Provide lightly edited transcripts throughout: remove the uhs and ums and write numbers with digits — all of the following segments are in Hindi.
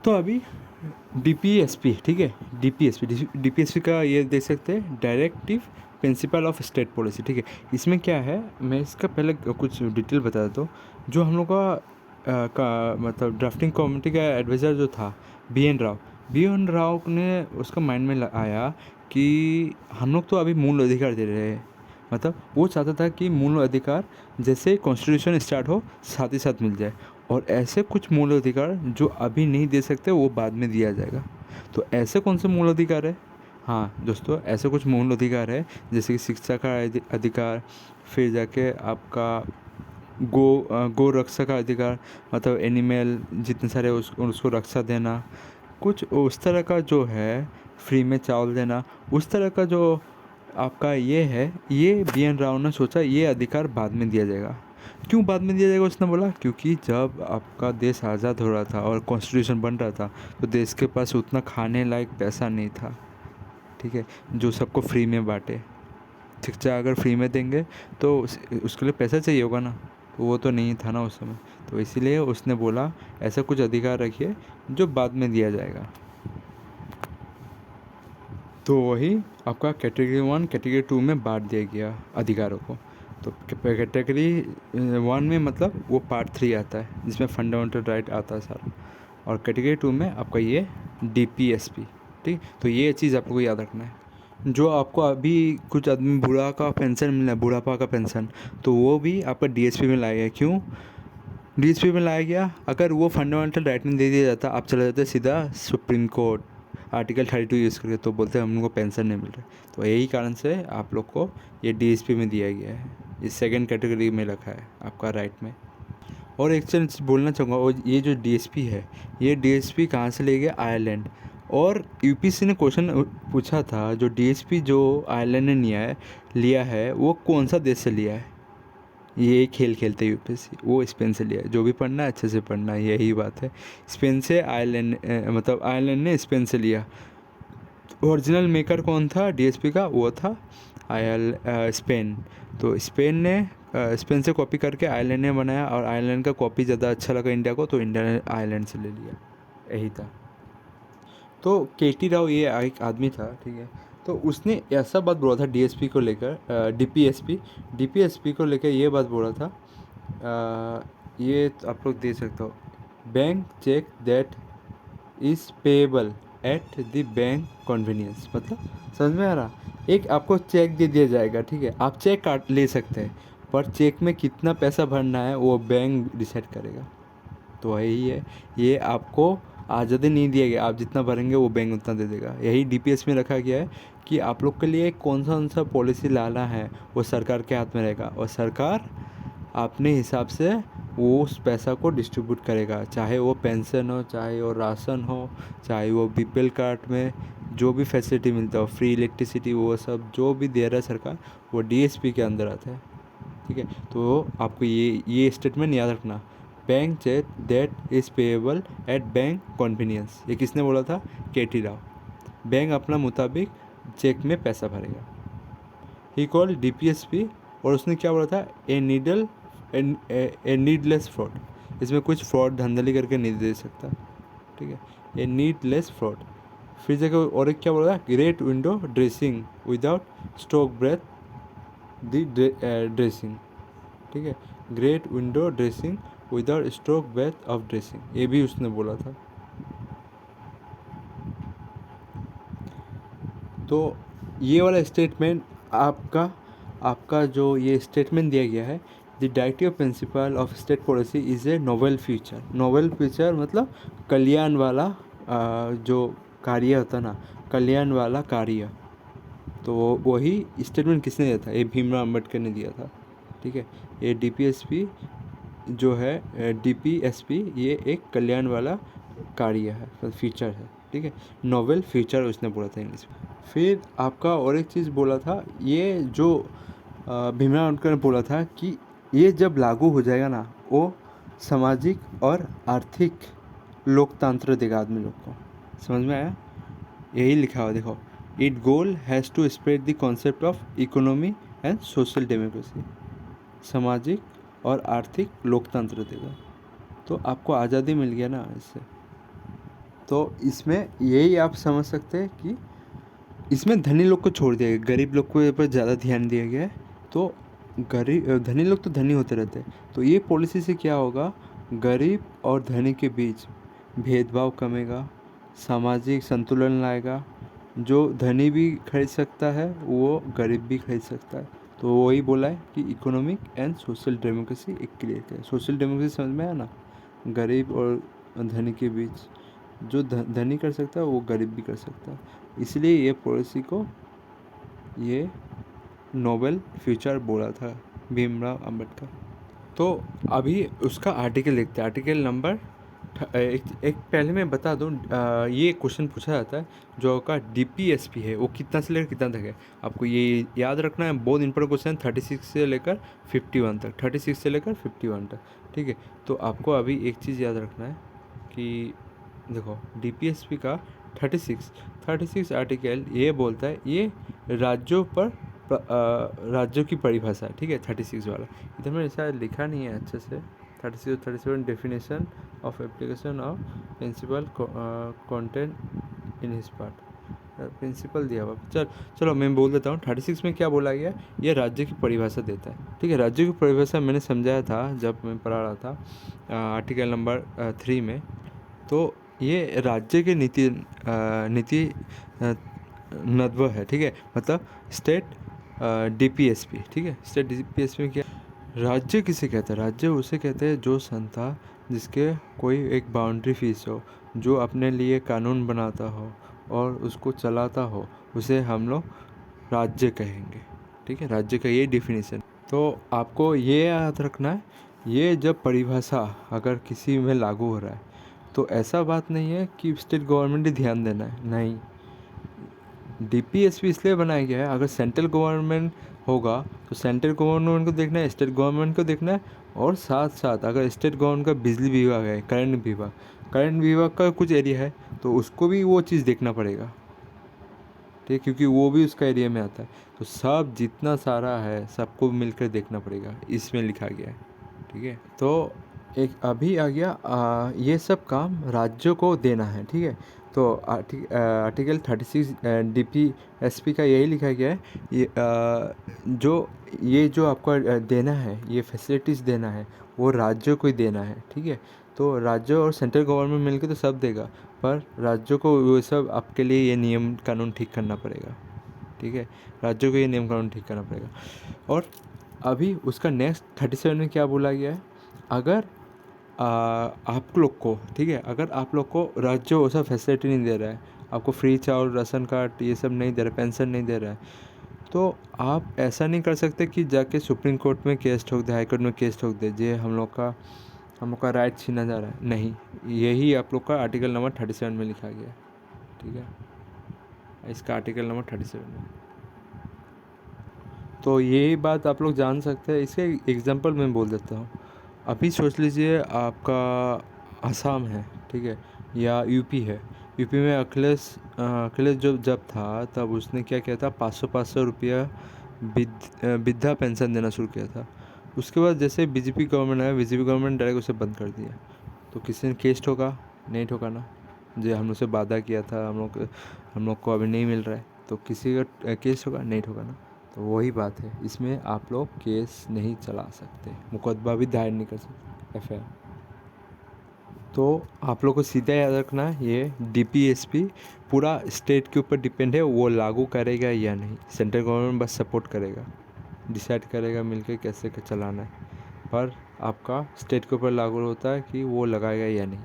तो अभी डीपीएसपी, ठीक है, डीपीएसपी का ये देख सकते हैं, directive principle of state policy, ठीक है। इसमें क्या है, मैं इसका पहले कुछ डिटेल बता देता हूँ। जो हम लोग का मतलब ड्राफ्टिंग कमेटी का एडवाइज़र जो था बी एन राव ने उसका माइंड में आया कि हम लोग तो अभी मूल अधिकार दे रहे हैं, मतलब वो चाहता था कि मूल अधिकार जैसे कॉन्स्टिट्यूशन स्टार्ट हो साथ ही साथ मिल जाए, और ऐसे कुछ मूल अधिकार जो अभी नहीं दे सकते वो बाद में दिया जाएगा। तो ऐसे कौन से मूल अधिकार है? हाँ दोस्तों, ऐसे कुछ मूल अधिकार है जैसे कि शिक्षा का अधिकार, फिर जाके आपका गो रक्षा का अधिकार, मतलब एनिमल जितने सारे उसको रक्षा देना, कुछ उस तरह का जो है, फ्री में चावल देना, उस तरह का जो आपका ये है, ये बी एन राव ने सोचा ये अधिकार बाद में दिया जाएगा। क्यों बाद में दिया जाएगा उसने बोला? क्योंकि जब आपका देश आज़ाद हो रहा था और कॉन्स्टिट्यूशन बन रहा था तो देश के पास उतना खाने लायक पैसा नहीं था, ठीक है, जो सबको फ्री में बांटे। शिक्षा अगर फ्री में देंगे तो उसके लिए पैसा चाहिए होगा ना, तो वो तो नहीं था ना उस समय। तो इसीलिए उसने बोला ऐसा कुछ अधिकार रखिए जो बाद में दिया जाएगा। तो वही आपका कैटेगरी 1 कैटेगरी 2 में बांट दिया गया अधिकारों को। तो कैटेगरी 1 में मतलब वो पार्ट 3 आता है जिसमें फंडामेंटल राइट आता है सारा, और कैटेगरी 2 में आपका ये डीपीएसपी, ठीक। तो ये चीज़ आपको याद रखना है। जो आपको अभी कुछ आदमी बूढ़ा का पेंशन मिला है, बुढ़ापा का पेंशन, तो वो भी आपका डीएसपी में लाया गया। क्यों डीएसपी में लाया गया? अगर वो फंडामेंटल राइट नहीं दे दिया जाता, आप चले जाते सीधा सुप्रीम कोर्ट आर्टिकल 32 यूज़ करके, तो बोलते हैं हम लोग को पेंशन नहीं मिल रहा। तो यही कारण से आप लोग को ये डीएसपी में दिया गया है, इस सेकंड कैटेगरी में रखा है आपका राइट में। और एक चीज़ बोलना चाहूँगा, और ये जो डीएसपी है, ये डीएसपी कहाँ से ले गया? आयरलैंड। और यूपीएससी ने क्वेश्चन पूछा था, जो डीएसपी जो आयरलैंड ने लिया है वो कौन सा देश से लिया है? ये खेल खेलते यूपीएससी, वो स्पेन से लिया है। जो भी पढ़ना है अच्छे से पढ़ना, यही बात है। स्पेन से आयरलैंड, मतलब आयरलैंड ने स्पेन से लिया। ओरिजिनल मेकर कौन था डीएसपी का? वो था स्पेन। तो स्पेन ने स्पेन से कॉपी करके आयरलैंड ने बनाया, और आयरलैंड का कॉपी ज़्यादा अच्छा लगा इंडिया को, तो इंडिया ने आयरलैंड से ले लिया। यही था। तो के टी राव ये एक आदमी था, ठीक है। तो उसने ऐसा बात बोला था डीएसपी को लेकर, डीपीएसपी को लेकर ये बात बोला था, ये तो आप लोग दे सकते हो, bank cheque that is payable at the bank convenience. मतलब समझ में आ रहा? एक आपको चेक दे दिया जाएगा, ठीक है, आप चेक काट ले सकते हैं, पर चेक में कितना पैसा भरना है वो बैंक डिसाइड करेगा। तो यही है, ये आपको आज़ादी नहीं दिया गया, आप जितना भरेंगे वो बैंक उतना दे देगा। यही डीपीएस में रखा गया है कि आप लोग के लिए कौन सा पॉलिसी लाना है वो सरकार के हाथ में रहेगा, और सरकार अपने हिसाब से वो उस पैसा को डिस्ट्रीब्यूट करेगा, चाहे वो पेंशन हो, चाहे वो राशन हो, चाहे वो बीपीएल कार्ड में जो भी फैसिलिटी मिलता हो, फ्री इलेक्ट्रिसिटी, वो सब जो भी दे रहा है सरकार, वो डीएसपी के अंदर आता है, ठीक है। तो आपको ये स्टेटमेंट याद रखना, bank cheque that is payable at bank convenience. ये किसने बोला था? के टी राव। बैंक अपना मुताबिक चेक में पैसा भरेगा। ही कॉल्ड डीपीएसपी, और उसने क्या बोला था? ए नीडलेस फ्रॉड। इसमें कुछ फ्रॉड धांधली करके नहीं दे सकता, ठीक है, ए नीडलेस फ्रॉड। फिर जगह और एक क्या बोला था? Great window dressing without stroke breath the dressing, ठीक है, great window dressing without stroke breath of dressing, ये भी उसने बोला था। तो ये वाला स्टेटमेंट आपका आपका जो ये स्टेटमेंट दिया गया है, the directive principle of state policy is a novel future. Novel future मतलब कल्याण वाला जो कार्य होता ना, कल्याण वाला कार्य। तो वही स्टेटमेंट किसने दिया था? ये भीमराव अम्बेडकर ने दिया था, ठीक है। ये डीपीएसपी जो है, डीपीएसपी ये एक कल्याण वाला कार्य है, फ्यूचर है, ठीक है। नोवेल फ्यूचर उसने बोला था इंग्लिश में। फिर आपका और एक चीज़ बोला था, ये जो भीमराव अम्बेडकर ने बोला था कि ये जब लागू हो जाएगा ना, वो सामाजिक और आर्थिक लोकतंत्र देगा आदमी लोग को। समझ में आया? यही लिखा हुआ देखो, it goal has to spread the concept of economy and social democracy. सामाजिक और आर्थिक लोकतंत्र देगा। तो आपको आज़ादी मिल गया ना इससे। तो इसमें यही आप समझ सकते हैं कि इसमें धनी लोग को छोड़ दिया गया, गरीब लोग को पर ज़्यादा ध्यान दिया गया है। तो धनी लोग तो धनी होते रहते हैं, तो ये पॉलिसी से क्या होगा, गरीब और धनी के बीच भेदभाव कमेगा, सामाजिक संतुलन लाएगा। जो धनी भी खरीद सकता है वो गरीब भी खरीद सकता है। तो वही बोला है कि इकोनॉमिक एंड सोशल डेमोक्रेसी एक क्रिएट करें। सोशल डेमोक्रेसी समझ में आया ना, गरीब और धनी के बीच जो धनी कर सकता है वो गरीब भी कर सकता है। इसलिए ये पॉलिसी को ये नोबेल फ्यूचर बोला था भीमराव अंबेडकर। तो अभी उसका आर्टिकल देखते हैं, आर्टिकल नंबर एक पहले मैं बता दूं, ये क्वेश्चन पूछा जाता है जो आपका DPSP है वो कितना से लेकर कितना तक है। आपको ये याद रखना है, बहुत इंपॉर्टेंट क्वेश्चन, 36 से लेकर 51 तक, 36 से लेकर 51 तक, ठीक है। तो आपको अभी एक चीज़ याद रखना है कि देखो DPSP का 36 आर्टिकल ये बोलता है, ये राज्यों पर राज्यों की परिभाषा है, ठीक है। 36 वाला इधर में शायद लिखा नहीं है अच्छे से। 37 definition of application of principle content in his part, principle दिया हुआ। चलो मैं बोल देता हूँ। 36 में क्या बोला गया, ये राज्य की परिभाषा देता है, ठीक है। राज्य की परिभाषा मैंने समझाया था जब मैं पढ़ा रहा था आर्टिकल नंबर 3 में। तो ये राज्य के नीति नद्व है, ठीक है। मतलब स्टेट DPSP, ठीक है। स्टेट DPSP में क्या, राज्य किसे कहते हैं, राज्य उसे कहते हैं जो संस्था जिसके कोई एक बाउंड्री फीस हो, जो अपने लिए कानून बनाता हो और उसको चलाता हो, उसे हम लोग राज्य कहेंगे, ठीक है। राज्य का ये डिफिनीशन। तो आपको ये याद रखना है, ये जब परिभाषा अगर किसी में लागू हो रहा है तो ऐसा बात नहीं है कि स्टेट गवर्नमेंट ही ध्यान देना है, नहीं। DPSP इसलिए बनाया गया है, अगर सेंट्रल गवर्नमेंट होगा तो सेंट्रल गवर्नमेंट को देखना है, स्टेट गवर्नमेंट को देखना है। और साथ साथ अगर स्टेट गवर्नमेंट का बिजली विभाग है, करंट विभाग का कुछ एरिया है तो उसको भी वो चीज़ देखना पड़ेगा, ठीक है, क्योंकि वो भी उसका एरिया में आता है। तो सब जितना सारा है सबको मिलकर देखना पड़ेगा, इसमें लिखा गया है, ठीक है। तो एक अभी आ गया ये सब काम राज्यों को देना है, ठीक है। तो आर्टिकल 36 DPSP का यही लिखा गया है, ये जो आपको देना है, ये फैसिलिटीज़ देना है वो राज्यों को ही देना है, ठीक है। तो राज्यों और सेंट्रल गवर्नमेंट मिलकर तो सब देगा, पर राज्यों को वो सब आपके लिए ये नियम कानून ठीक करना पड़ेगा, ठीक है। राज्यों को ये नियम कानून ठीक करना पड़ेगा। और अभी उसका नेक्स्ट 37 में क्या बोला गया है, अगर आप लोग को, ठीक है, अगर आप लोग को राज्य वैसा फैसिलिटी नहीं दे रहा है, आपको फ्री चावल, राशन कार्ड ये सब नहीं दे रहा है, पेंशन नहीं दे रहा है, तो आप ऐसा नहीं कर सकते कि जाके सुप्रीम कोर्ट में केस ठोक दे, हाई कोर्ट में केस ठोक दे, ये हम लोग का राइट छीना जा रहा है, नहीं। यही आप लोग का आर्टिकल नंबर 37 में लिखा गया है, ठीक है। इसका आर्टिकल नंबर 37 में। तो यही बात आप लोग जान सकते हैं। इसके एग्जांपल मैं बोल देता हूँ। अभी सोच लीजिए आपका असम है, ठीक है, या यूपी है। यूपी में अखिलेश जब था तब उसने क्या किया था, 500 रुपया वृद्धा पेंशन देना शुरू किया था। उसके बाद जैसे बीजेपी गवर्नमेंट आया, बीजेपी गवर्नमेंट डायरेक्ट उसे बंद कर दिया। तो किसी ने केस ठोका, नहीं ठोका ना, जो हम लोग से वादा किया था हम लोग को अभी नहीं मिल रहा है, तो किसी का केस ठोका, नहीं ठोका ना। तो वही बात है, इसमें आप लोग केस नहीं चला सकते, मुकदमा भी दायर नहीं कर सकते, FIR। तो आप लोग को सीधा याद रखना है, ये DPSP पूरा स्टेट के ऊपर डिपेंड है, वो लागू करेगा या नहीं। सेंट्रल गवर्नमेंट बस सपोर्ट करेगा, डिसाइड करेगा मिलके कैसे चलाना है, पर आपका स्टेट के ऊपर लागू होता है कि वो लगाएगा या नहीं।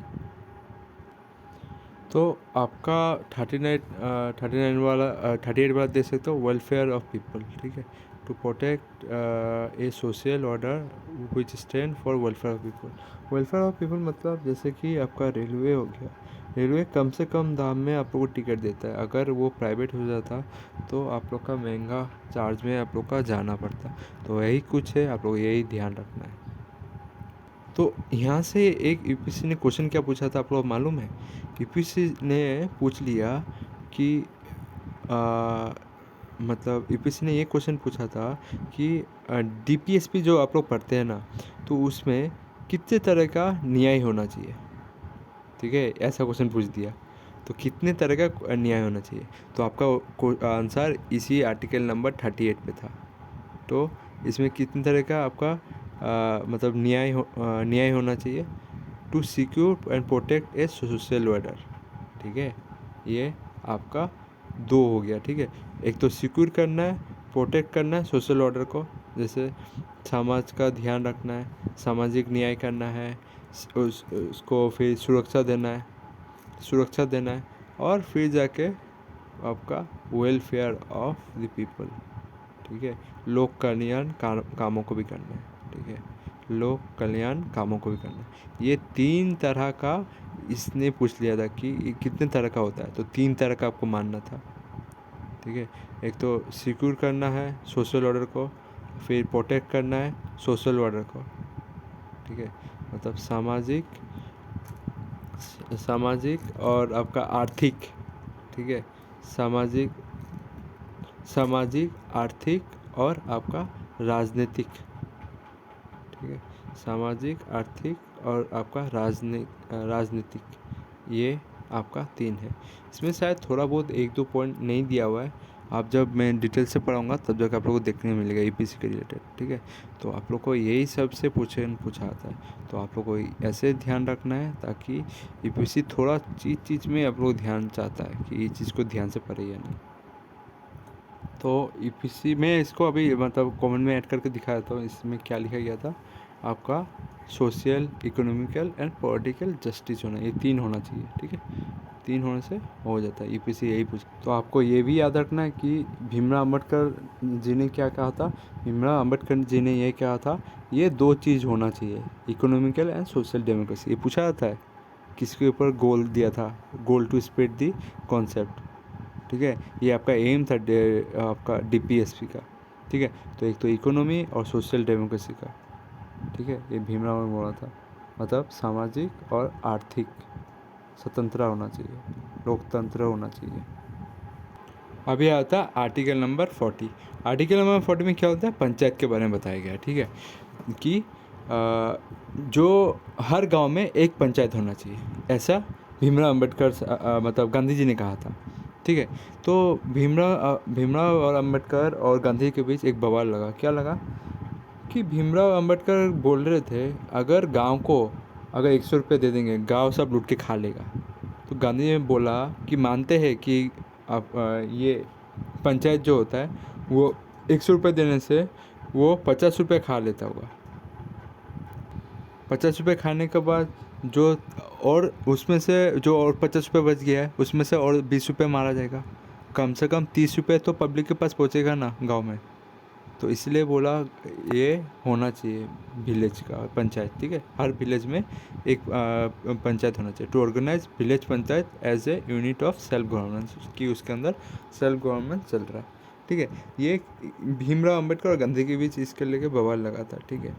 तो आपका 38 वाला देख सकते हो, वेलफेयर ऑफ पीपल, ठीक है। To protect a social order which stand for welfare of people. Welfare of people मतलब जैसे कि आपका रेलवे हो गया, रेलवे कम से कम दाम में आप लोग को टिकट देता है। अगर वो प्राइवेट हो जाता तो आप लोग का महंगा चार्ज में आप लोग का जाना पड़ता। तो यही कुछ है, आप लोग यही ध्यान रखना है। तो यहाँ से एक UPSC ने क्वेश्चन क्या पूछा था आप लोग मालूम है? UPSC ने पूछ लिया कि मतलब UPSC ने ये क्वेश्चन पूछा था कि DPSP जो आप लोग पढ़ते हैं ना, तो उसमें कितने तरह का न्याय होना चाहिए, ठीक है, ऐसा क्वेश्चन पूछ दिया। तो कितने तरह का न्याय होना चाहिए? तो आपका आंसर इसी आर्टिकल नंबर 38 पे था। तो इसमें कितने तरह का आपका मतलब न्याय होना चाहिए? To secure and protect a social order. ठीक है, ये आपका 2 हो गया। ठीक है, एक तो सिक्योर करना है, प्रोटेक्ट करना है सोशल ऑर्डर को, जैसे समाज का ध्यान रखना है, सामाजिक न्याय करना है, उसको फिर सुरक्षा देना है और फिर जाके आपका वेलफेयर ऑफ द पीपल। ठीक है, लोक कल्याण कामों को भी करना है। ठीक है, लोक कल्याण कामों को भी करना है। ये 3 तरह का इसने पूछ लिया था कि ये कितने तरह का होता है, तो 3 तरह का आपको मानना था। ठीक है, एक तो सिक्योर करना है सोशल ऑर्डर को, फिर प्रोटेक्ट करना है सोशल ऑर्डर को। ठीक है, मतलब सामाजिक और आपका आर्थिक। ठीक है, सामाजिक आर्थिक और आपका राजनीतिक। ठीक है, सामाजिक आर्थिक और आपका राजनीतिक, ये आपका 3 है। इसमें शायद थोड़ा बहुत 1-2 पॉइंट नहीं दिया हुआ है, आप जब मैं डिटेल से पढ़ाऊँगा तब जाकर आप लोगों को देखने को मिलेगा ईपीसी के रिलेटेड। ठीक है, तो आप लोग को यही सब से पूछा आता है, तो आप लोग को ऐसे ध्यान रखना है ताकि ईपीसी थोड़ा चीज़ में आप लोग ध्यान चाहता है कि ये चीज़ को ध्यान से पढ़े या नहीं। तो ईपीसी में इसको अभी मतलब कमेंट में ऐड करके दिखाया था, इसमें क्या लिखा गया था आपका social, economical and political justice होना, ये 3 होना चाहिए। ठीक है, 3 होने से हो जाता है, ईपीसी यही पूछ। तो आपको ये भी याद रखना है कि भीमराव अम्बेडकर जी ने क्या कहा था। भीमराव अम्बेडकर जी ने ये कहा था, ये 2 चीज़ होना चाहिए, इकोनॉमिकल एंड सोशल डेमोक्रेसी। ये पूछा जाता है किसके ऊपर गोल दिया था, goal to spread the concept. ठीक है, ये आपका एम था आपका डीपीएसपी का। ठीक है, तो एक तो इकोनॉमी और सोशल डेमोक्रेसी का। ठीक है, ये भीमराव ने बोला था, मतलब सामाजिक और आर्थिक स्वतंत्र होना चाहिए, लोकतंत्र होना चाहिए। अभी आता है आर्टिकल नंबर 40। आर्टिकल नंबर 40 में क्या होता है, पंचायत के बारे में बताया गया है। ठीक है, कि जो हर गांव में एक पंचायत होना चाहिए, ऐसा भीमराव अम्बेडकर मतलब गांधी जी ने कहा था। ठीक है, तो भीमराव और अम्बेडकर और गांधी के बीच एक बवाल लगा। क्या लगा कि भीमराव अम्बेडकर बोल रहे थे अगर गांव को अगर 100 रुपये दे देंगे गांव सब लूट के खा लेगा। तो गांधी जी ने बोला कि मानते हैं कि आप ये पंचायत जो होता है वो 100 रुपये देने से वो 50 रुपये खा लेता होगा। 50 रुपये खाने के बाद जो और उसमें से जो और 50 रुपये बच गया है उसमें से और 20 रुपये मारा जाएगा, कम से कम 30 रुपये तो पब्लिक के पास पहुंचेगा ना गांव में। तो इसलिए बोला ये होना चाहिए विलेज का पंचायत। ठीक है, हर विलेज में एक पंचायत होना चाहिए, to organise village panchayat as a unit of self governance, कि उसके अंदर सेल्फ गवर्नमेंट चल रहा है। ठीक है, ये भीमराव अम्बेडकर और गांधी के बीच इसके लेके बवाल लगा था। ठीक है,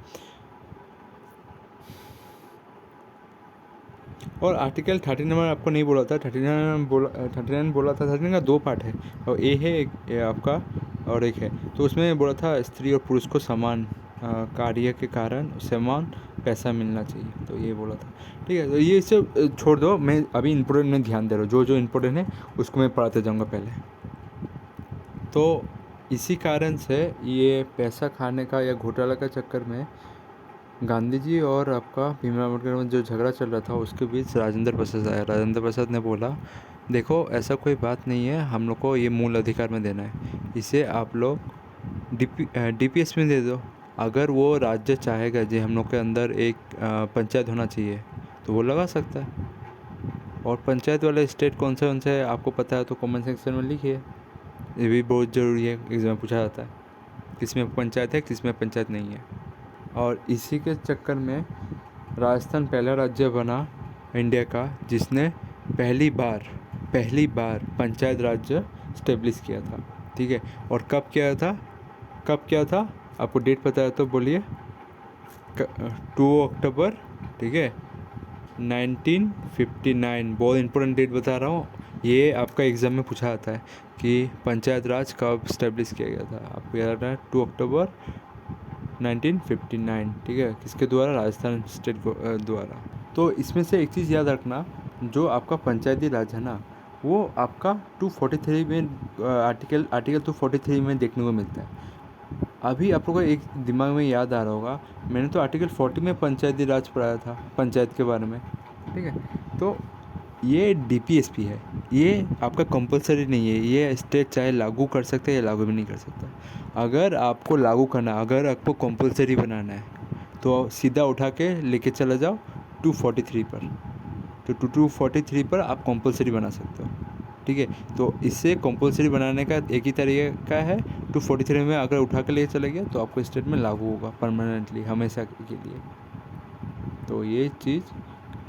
और आर्टिकल 39 आपको नहीं बोला था, 39 बोला था। 39 का 2 पार्ट है, और ए है एक आपका और एक है। तो उसमें बोला था स्त्री और पुरुष को समान कार्य के कारण समान पैसा मिलना चाहिए, तो ये बोला था। ठीक है, तो ये सब छोड़ दो, मैं अभी इम्पोर्टेंट में ध्यान दे रहा हूँ, जो इम्पोर्टेंट है उसको मैं पढ़ाते जाऊँगा पहले। तो इसी कारण से ये पैसा खाने का या घोटाला का चक्कर में गांधी जी और आपका भीमराव अम्बेडकर में जो झगड़ा चल रहा था उसके बीच राजेंद्र प्रसाद आया। राजेंद्र प्रसाद ने बोला देखो ऐसा कोई बात नहीं है, हम लोग को ये मूल अधिकार में देना है, इसे आप लोग डीपीएस में दे दो। अगर वो राज्य चाहेगा जी हम लोग के अंदर एक पंचायत होना चाहिए तो वो लगा सकता है। और पंचायत वाले स्टेट कौन से है आपको पता है तो कमेंट सेक्शन में लिखिए, ये भी बहुत ज़रूरी है, एग्जाम में पूछा जाता है किसमें पंचायत है किसमें पंचायत नहीं है। और इसी के चक्कर में राजस्थान पहला राज्य बना इंडिया का जिसने पहली बार पंचायत राज्य स्टेब्लिश किया था। ठीक है, और कब किया था आपको डेट पता है तो बोलिए। 2 अक्टूबर। ठीक है, 1959, बहुत इंपॉर्टेंट डेट बता रहा हूँ, ये आपका एग्ज़ाम में पूछा जाता है कि पंचायत राज कब स्टेब्लिश किया गया था। आपको याद रखना है 2 अक्टूबर 1959। ठीक है, किसके द्वारा, राजस्थान स्टेट द्वारा। तो इसमें से एक चीज़ याद रखना, जो आपका पंचायती राज है ना वो आपका 243 में आर्टिकल 243 में देखने को मिलता है। अभी आप लोगों को एक दिमाग में याद आ रहा होगा, मैंने तो आर्टिकल 40 में पंचायती राज पढ़ाया था, पंचायत के बारे में, ठीक है। तो ये डीपीएसपी है, ये आपका कंपलसरी नहीं है, ये स्टेट चाहे लागू कर सकते हैं या लागू भी नहीं कर सकता। अगर आपको लागू करना, अगर आपको कंपलसरी बनाना है तो सीधा उठा के लेके चला जाओ 243 पर। तो 243 पर आप कंपलसरी बना सकते हो, ठीक है। तो इससे कंपलसरी बनाने का एक ही तरीका है, 243 में अगर उठा के लेके चले गए तो आपको स्टेट में लागू होगा परमानेंटली, हमेशा के लिए। तो ये चीज़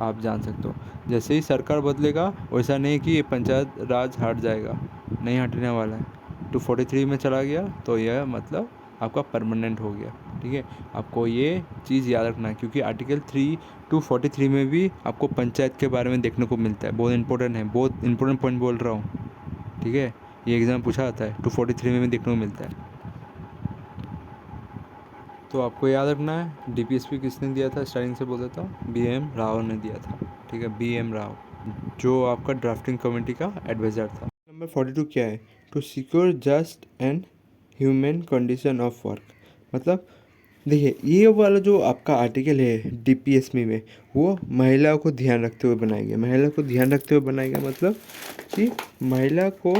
आप जान सकते हो। जैसे ही सरकार बदलेगा वैसा नहीं कि ये पंचायत राज हट जाएगा, नहीं हटने वाला है। 243 में चला गया तो यह मतलब आपका परमानेंट हो गया, ठीक है। आपको ये चीज़ याद रखना है, क्योंकि आर्टिकल 243 में भी आपको पंचायत के बारे में देखने को मिलता है। बहुत इंपॉर्टेंट है, बहुत इंपॉर्टेंट पॉइंट बोल रहा हूँ, ठीक है। ये एग्ज़ाम पूछा जाता है, 243 में भी देखने को मिलता है। तो आपको याद रखना है डीपीएसपी किसने दिया था, स्टार्टिंग से बोल देता हूँ, BM राव ने दिया था, ठीक है। BM राव, जो आपका ड्राफ्टिंग कमेटी का एडवाइज़र था। नंबर 42 क्या है? To secure just and human condition of work. मतलब देखिए, ये वाला जो आपका आर्टिकल है डीपीएसपी में, वो महिलाओं को ध्यान रखते हुए बनाया गया। महिला को ध्यान रखते हुए बनाया गया मतलब कि महिला को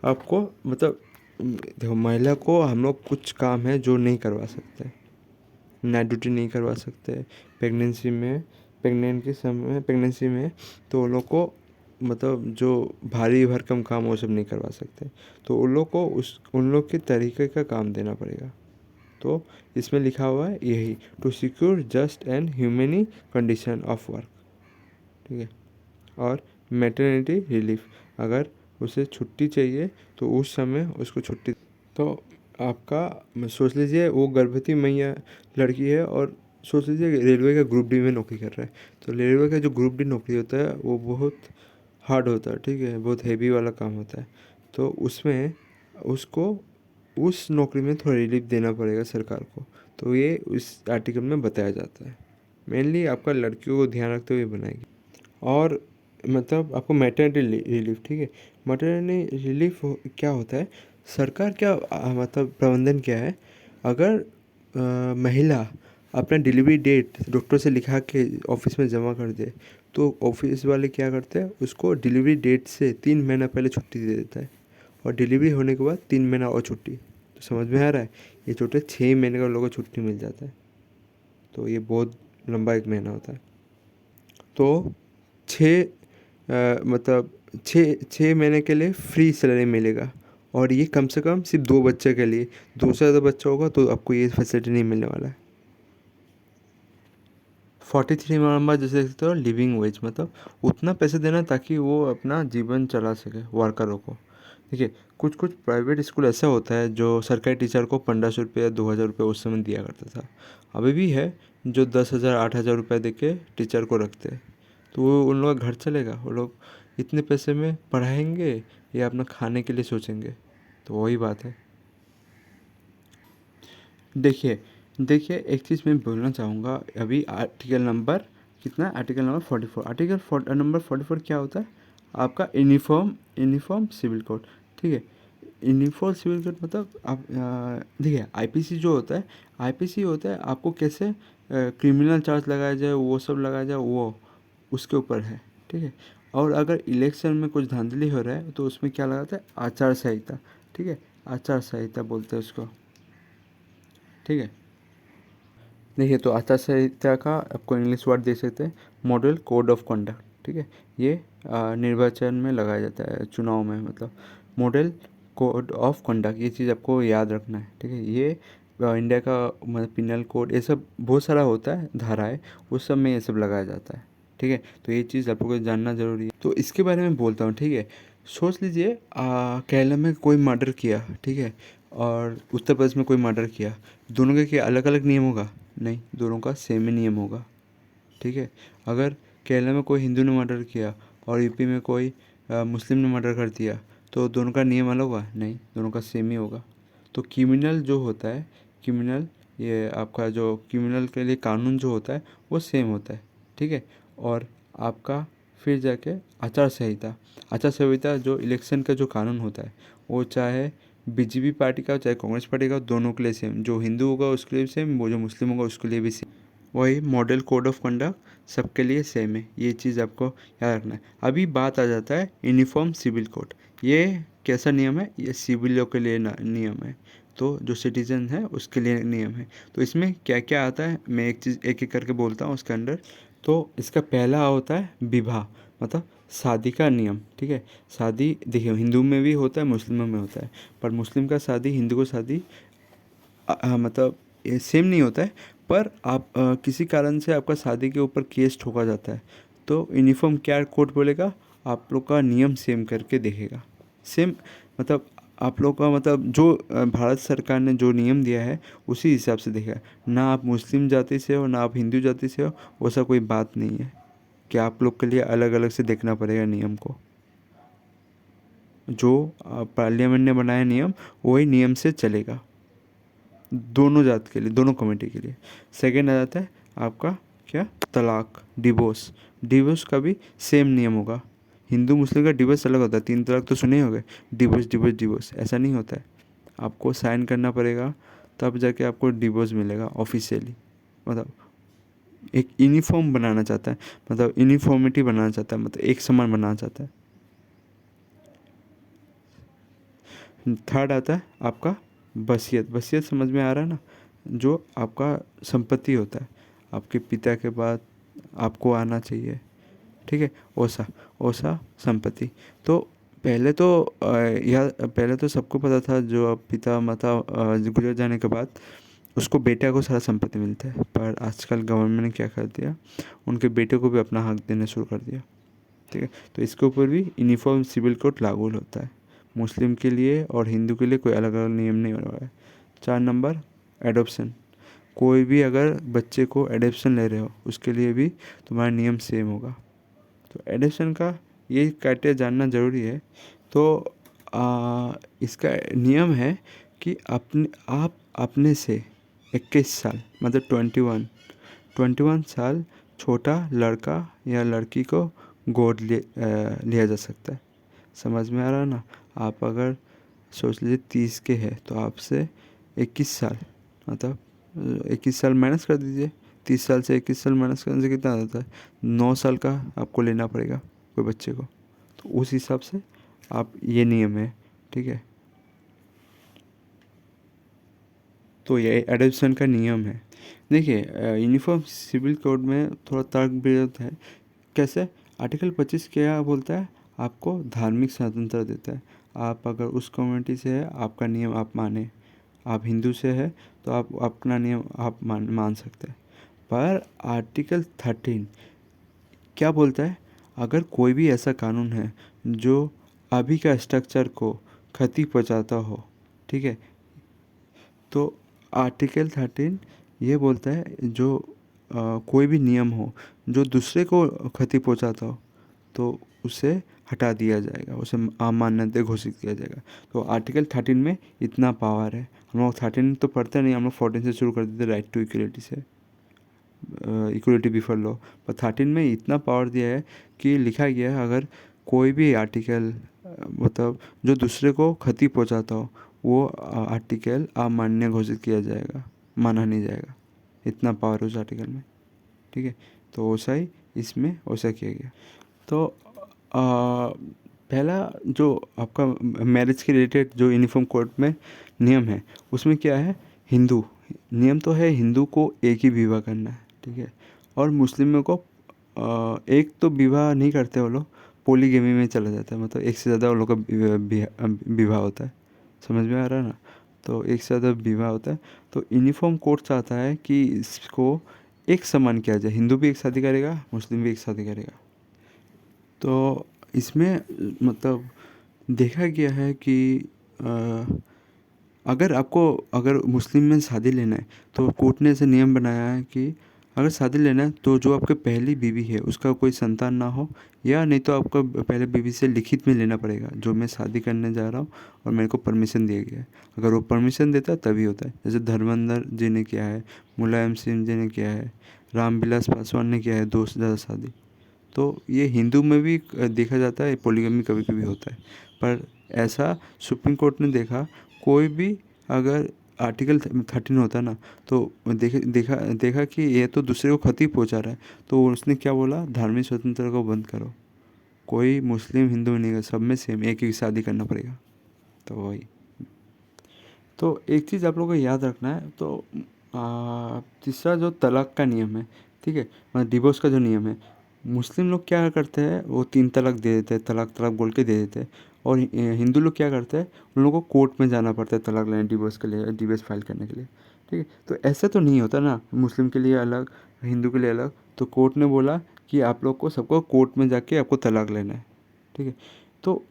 आपको मतलब देखो, महिला को हम लोग कुछ काम है जो नहीं करवा सकते, नाइट ड्यूटी नहीं करवा सकते प्रेगनेंसी में, तो उन लोग को मतलब जो भारी भरकम काम वो सब नहीं करवा सकते। तो उन लोग को उन लोग के तरीके का काम देना पड़ेगा। तो इसमें लिखा हुआ है यही, to secure just and humane condition of work, ठीक है। और मैटरनिटी रिलीफ, अगर उसे छुट्टी चाहिए तो उस समय उसको छुट्टी। तो आपका सोच लीजिए वो गर्भवती मैया लड़की है, और सोच लीजिए रेलवे का ग्रुप डी में नौकरी कर रहा है। तो रेलवे का जो ग्रुप डी नौकरी होता है वो बहुत हार्ड होता है, ठीक है, बहुत हैवी वाला काम होता है। तो उसमें उसको उस नौकरी में थोड़ा रिलीफ देना पड़ेगा सरकार को। तो ये उस आर्टिकल में बताया जाता है। मेनली आपका लड़कियों को ध्यान रखते हुए बनाएगी। और मतलब आपको मैटरनिटी रिलीफ, ठीक है। मैटरनिटी रिलीफ क्या होता है, सरकार क्या मतलब प्रबंधन क्या है, अगर महिला अपना डिलीवरी डेट डॉक्टर से लिखा के ऑफिस में जमा कर दे, तो ऑफिस वाले क्या करते हैं, उसको डिलीवरी डेट से 3 महीना पहले छुट्टी दे देता है, और डिलीवरी होने के बाद 3 महीना और छुट्टी। तो समझ में आ रहा है, ये छोटे 6 महीने का लोगों को छुट्टी मिल जाता है। तो ये बहुत लंबा एक महीना होता है। तो छः मतलब 6 महीने के लिए फ्री सैलरी मिलेगा, और ये कम से कम सिर्फ 2 बच्चे के लिए। 2 से ज़्यादा बच्चा होगा तो आपको ये फैसिलिटी नहीं मिलने वाला है। 43 नंबर जैसे देखते हो, लिविंग वेज मतलब उतना पैसे देना ताकि वो अपना जीवन चला सके वर्करों को। देखिए, कुछ कुछ प्राइवेट स्कूल ऐसा होता है जो सरकारी टीचर को 1500 रुपये 2000 रुपये उस समय दिया करता था। अभी भी है जो 10,000 8,000 रुपये दे के टीचर को रखते हैं। तो वो उन लोगों का घर चलेगा? वो लोग इतने पैसे में पढ़ाएंगे या अपना खाने के लिए सोचेंगे? तो वही बात है। देखिए देखिए, एक चीज़ मैं बोलना चाहूँगा। अभी आर्टिकल नंबर कितना, आर्टिकल नंबर 44, नंबर 44 क्या होता है, आपका यूनिफॉर्म सिविल कोड, ठीक है। यूनिफॉर्म सिविल कोड मतलब आप देखिए, आईपीसी जो होता है, आईपीसी होता है आपको कैसे क्रिमिनल चार्ज लगाया जाए, वो सब लगाया जाए, वो उसके ऊपर है, ठीक है। और अगर इलेक्शन में कुछ धांधली हो रहा है तो उसमें क्या लगाता है, आचार संहिता, ठीक है। आचार संहिता बोलते हैं उसको, ठीक है। देखिए, तो आचार संहिता का आपको इंग्लिश वर्ड दे सकते हैं, मॉडल कोड ऑफ कंडक्ट, ठीक है। ये निर्वाचन में लगाया जाता है, चुनाव में, मतलब मॉडल कोड ऑफ कंडक्ट, ये चीज़ आपको याद रखना है, ठीक है। ये इंडिया का मतलब पिनल कोड, ये सब बहुत सारा होता है धाराएं, उस सब में ये सब लगाया जाता है, ठीक है। तो ये चीज़ आपको जानना ज़रूरी है। तो इसके बारे में बोलता हूँ, ठीक है। सोच लीजिए केरला में कोई मर्डर किया, ठीक है, और उत्तर प्रदेश में कोई मर्डर किया, दोनों के क्या अलग अलग नियम होगा? नहीं, दोनों का सेम ही नियम होगा, ठीक है। अगर केरला में कोई हिंदू ने मर्डर किया और यूपी में कोई मुस्लिम ने मर्डर कर दिया, तो दोनों का नियम अलग होगा? नहीं, दोनों का सेम ही होगा। तो क्रिमिनल जो होता है, क्रिमिनल ये आपका जो क्रिमिनल के लिए कानून जो होता है वो सेम होता है, ठीक है। और आपका फिर जाके आचार संहिता। आचार संहिता जो इलेक्शन का जो कानून होता है, वो चाहे बीजेपी पार्टी का हो चाहे कांग्रेस पार्टी का हो, दोनों के लिए सेम। जो हिंदू होगा उसके लिए सेम, वो जो मुस्लिम होगा उसके लिए भी सेम। वही मॉडल कोड ऑफ कंडक्ट सबके लिए सेम है, ये चीज़ आपको याद रखना है। अभी बात आ जाता है यूनिफॉर्म सिविल कोड। ये कैसा नियम है? ये सिविलों के लिए नियम है, तो जो सिटीजन है उसके लिए नियम है। तो इसमें क्या क्या आता है, मैं एक चीज़ एक एक करके बोलता हूँ उसके अंडर। तो इसका पहला होता है विवाह, मतलब शादी का नियम। ठीक है, शादी देखिए हिंदू में भी होता है, मुस्लिमों में होता है, पर मुस्लिम का शादी हिंदू को शादी मतलब सेम नहीं होता है। पर आप किसी कारण से आपका शादी के ऊपर केस ठोका जाता है, तो यूनिफॉर्म क्या कोड बोलेगा, आप लोग का नियम सेम करके देखेगा। सेम मतलब आप लोग का मतलब जो भारत सरकार ने जो नियम दिया है उसी हिसाब से देखेगा। ना आप मुस्लिम जाति से हो ना आप हिंदू जाति से हो, वैसा कोई बात नहीं है कि आप लोग के लिए अलग अलग से देखना पड़ेगा नियम को। जो पार्लियामेंट ने बनाया नियम, वही नियम से चलेगा दोनों जात के लिए, दोनों कम्युनिटी के लिए। सेकंड आ जाता है आपका क्या, तलाक, डिवोर्स। डिवोर्स का भी सेम नियम होगा। हिंदू मुस्लिम का डिवोर्स अलग होता है, 3 तलाक तो सुने ही होंगे। डिवोर्स डिवोर्स डिवोर्स ऐसा नहीं होता है। आपको साइन करना पड़ेगा, तब जाके आपको डिवोर्स मिलेगा ऑफिशियली। मतलब एक यूनिफॉर्म बनाना चाहता है, मतलब यूनिफॉर्मिटी बनाना चाहता है, मतलब एक समान बनाना चाहता है। थर्ड आता है आपका वसीयत। वसीयत समझ में आ रहा है ना? जो आपका संपत्ति होता है, आपके पिता के बाद आपको आना चाहिए। ठीक है, ओसा, ओसा संपत्ति। तो पहले तो यह पहले तो सबको पता था, जो अब पिता माता गुजर जाने के बाद उसको बेटा को सारा संपत्ति मिलता है। पर आजकल गवर्नमेंट ने क्या कर दिया, उनके बेटे को भी अपना हक देना शुरू कर दिया। ठीक है, तो इसके ऊपर भी यूनिफॉर्म सिविल कोड लागू होता है। मुस्लिम के लिए और हिंदू के लिए कोई अलग अलग नियम नहीं हो रहा है। 4 नंबर, एडॉप्शन। कोई भी अगर बच्चे को एडॉप्शन ले रहे हो उसके लिए भी तुम्हारा नियम सेम होगा। तो एडॉप्शन का ये क्राइटेरिया जानना ज़रूरी है। तो इसका नियम है कि आप अपने से 21 साल मतलब 21 साल छोटा लड़का या लड़की को गोद लिया जा सकता है। समझ में आ रहा है ना? आप अगर सोच लीजिए 30 के हैं तो आपसे 21 साल, मतलब 21 साल माइनस कर दीजिए। 30 साल से 21 साल माइनस करने से कितना आता है? 9 साल का आपको लेना पड़ेगा कोई बच्चे को। तो उस हिसाब से आप, ये नियम है। ठीक है, तो ये एडॉप्शन का नियम है। देखिए यूनिफॉर्म सिविल कोड में थोड़ा तर्क विरोध है। कैसे? आर्टिकल 25 क्या बोलता है? आपको धार्मिक स्वतंत्रता देता है। आप अगर उस कम्युनिटी से है, आपका नियम आप माने। आप हिंदू से है तो आप अपना नियम आप मान सकते हैं। पर आर्टिकल 13 क्या बोलता है? अगर कोई भी ऐसा कानून है जो अभी का स्ट्रक्चर को क्षति पहुंचाता हो, ठीक है, तो आर्टिकल 13 ये बोलता है जो कोई भी नियम हो जो दूसरे को क्षति पहुंचाता हो, तो उसे हटा दिया जाएगा, उसे अमान्य घोषित किया जाएगा। तो आर्टिकल 13 में इतना पावर है। हम लोग 13 तो पढ़ते नहीं, हम लोग 14 से शुरू कर देते, राइट टू इक्वलिटी से, इक्वलिटी बिफोर लॉ। पर 13 में इतना पावर दिया है कि लिखा गया है अगर कोई भी आर्टिकल मतलब जो दूसरे को क्षति पहुंचाता हो, वो आर्टिकल अमान्य घोषित किया जाएगा, माना नहीं जाएगा। इतना पावर उस आर्टिकल में। ठीक है, तो वैसा ही इसमें वैसा किया गया। तो पहला जो आपका मैरिज के रिलेटेड जो यूनिफॉर्म कोड में नियम है, उसमें क्या है? हिंदू नियम तो है, हिंदू को एक ही विवाह करना है। ठीक है, और मुस्लिमों को एक तो विवाह नहीं करते वो लोग, पोलीगेमी में चला जाता है, मतलब एक से ज़्यादा वो लोग का विवाह होता है। समझ में आ रहा है ना? तो एक से ज़्यादा विवाह होता है। तो यूनिफॉर्म कोड चाहता है कि इसको एक समान किया जाए, हिंदू भी एक शादी करेगा, मुस्लिम भी एक शादी करेगा। तो इसमें मतलब देखा गया है कि अ, अगर मुस्लिम में शादी लेना है तो कोर्ट ने ऐसे नियम बनाया है कि अगर शादी लेना है तो जो आपके पहली बीवी है उसका कोई संतान ना हो, या नहीं तो आपको पहले बीवी से लिखित में लेना पड़ेगा जो मैं शादी करने जा रहा हूँ और मेरे को परमिशन दिया गया है। अगर वो परमिशन देता है तभी होता है। जैसे धर्मेंद्र जी ने किया है, मुलायम सिंह जी ने किया है, रामविलास पासवान ने किया है 2 से ज़्यादा शादी। तो ये हिंदू में भी देखा जाता है, पोलीगमी कभी कभी होता है, पर ऐसा सुप्रीम कोर्ट ने देखा कोई भी अगर आर्टिकल 13 होता ना, तो देखा कि ये तो दूसरे को क्षति पहुंचा रहा है, तो उसने क्या बोला, धार्मिक स्वतंत्रता को बंद करो, कोई मुस्लिम हिंदू नहीं है, सब में सेम एक ही शादी करना पड़ेगा। तो वही, तो एक चीज़ आप लोगों को याद रखना है। तो तीसरा जो तलाक का नियम है, ठीक है, मतलब डिवोर्स का जो नियम है, मुस्लिम लोग क्या करते हैं, वो 3 तलाक दे देते हैं, तलाक तलाक बोल के दे देते हैं। और हिंदू लोग क्या करते हैं, उन लोगों को कोर्ट में जाना पड़ता है तलाक लेने, डिवोर्स के लिए, डिवोर्स फाइल करने के लिए, ठीक है। तो ऐसा तो नहीं होता ना, मुस्लिम के लिए अलग, हिंदू के लिए अलग। तो कोर्ट ने बोला कि आप लोग को सबको कोर्ट में जाके आपको तलाक लेना है, ठीक है। तो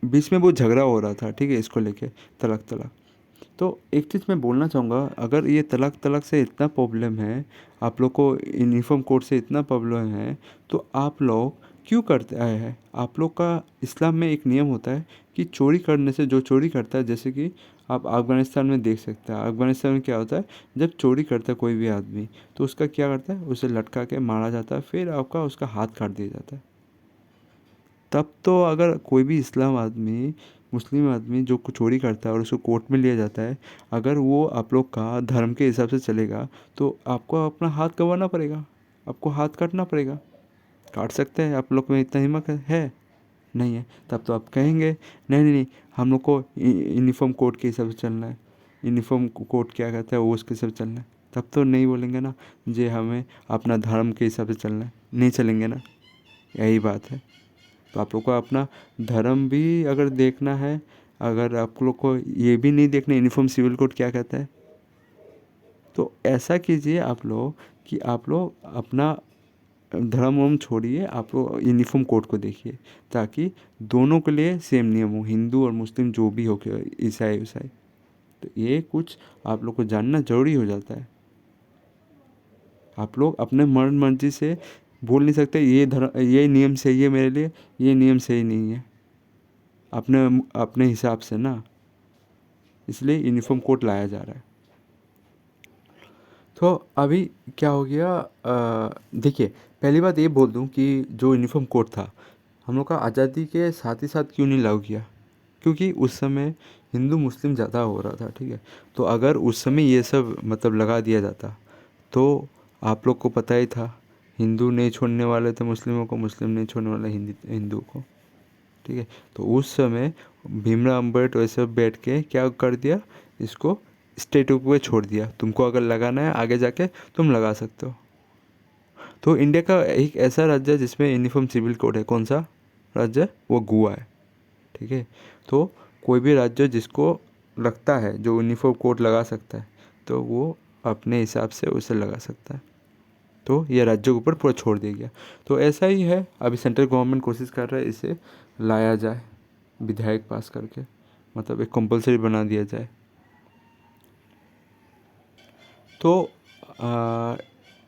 बीच में बहुत झगड़ा हो रहा था, ठीक है, इसको लेके, तलाक तलाक। तो एक चीज़ मैं बोलना चाहूँगा, अगर ये तलाक तलाक से इतना प्रॉब्लम है, आप लोग को यूनिफॉर्म कोड से इतना प्रॉब्लम है, तो आप लोग क्यों करते आए हैं। आप लोग का इस्लाम में एक नियम होता है कि चोरी करने से, जो चोरी करता है, जैसे कि आप अफ़गानिस्तान में देख सकते हैं, अफ़गानिस्तान में क्या होता है, जब चोरी करता है कोई भी आदमी, तो उसका क्या करता है, उसे लटका के मारा जाता है, फिर आपका उसका हाथ काट दिया जाता है। तब तो अगर कोई भी इस्लाम आदमी, मुस्लिम आदमी जो कुछ चोरी करता है और उसको कोर्ट में लिया जाता है, अगर वो आप लोग का धर्म के हिसाब से चलेगा, तो आपको अपना हाथ गंवाना पड़ेगा, आपको हाथ काटना पड़ेगा। काट सकते हैं, आप लोग में इतना हिम्मत है? नहीं है। तब तो आप कहेंगे नहीं नहीं नहीं, हम लोग को यूनिफॉर्म कोड के हिसाब से चलना है, यूनिफॉर्म कोड क्या कहता है वो उसके हिसाब से चलना है। तब तो नहीं बोलेंगे ना जे हमें अपना धर्म के हिसाब से चलना है, नहीं चलेंगे ना, यही बात है। तो आप लोग को अपना धर्म भी अगर देखना है, अगर आप लोग को ये भी नहीं देखना यूनिफॉर्म सिविल कोड क्या कहता है, तो ऐसा कीजिए आप लोग कि आप लोग अपना धर्म वम छोड़िए, आप लोग यूनिफॉर्म कोड को देखिए, ताकि दोनों के लिए सेम नियम हो, हिंदू और मुस्लिम जो भी हो के, ईसाई ईसाई। तो ये कुछ आप लोग को जानना ज़रूरी हो जाता है। आप लोग अपने मन मर्जी से बोल नहीं सकते ये धर्म, ये नियम सही है मेरे लिए, ये नियम सही नहीं है, अपने अपने हिसाब से ना, इसलिए यूनिफॉर्म कोड लाया जा रहा है। तो अभी क्या हो गया, देखिए, पहली बात ये बोल दूं कि जो यूनिफॉर्म कोड था, हम लोग का आज़ादी के साथ ही साथ क्यों नहीं लागू किया, क्योंकि उस समय हिंदू मुस्लिम ज़्यादा हो रहा था, ठीक है। तो अगर उस समय ये सब मतलब लगा दिया जाता, तो आप लोग को पता ही था, हिंदू नहीं छोड़ने वाले थे मुस्लिमों को, मुस्लिम नहीं छोड़ने वाले हिंदू को, ठीक है। तो उस समय भीमराव अम्बेडकर वैसे बैठ के क्या कर दिया, इसको स्टेटों पे छोड़ दिया, तुमको अगर लगाना है आगे जाके तुम लगा सकते हो। तो इंडिया का एक ऐसा राज्य है जिसमें यूनिफॉर्म सिविल कोड है, कौन सा राज्य है? वो गोवा है, ठीक है। तो कोई भी राज्य जिसको लगता है जो यूनिफॉर्म कोड लगा सकता है, तो वो अपने हिसाब से उसे लगा सकता है। तो ये राज्यों के ऊपर पूरा छोड़ दिया गया। तो ऐसा ही है, अभी सेंट्रल गवर्नमेंट कोशिश कर रहा है इसे लाया जाए, विधेयक पास करके, मतलब एक कंपलसरी बना दिया जाए। तो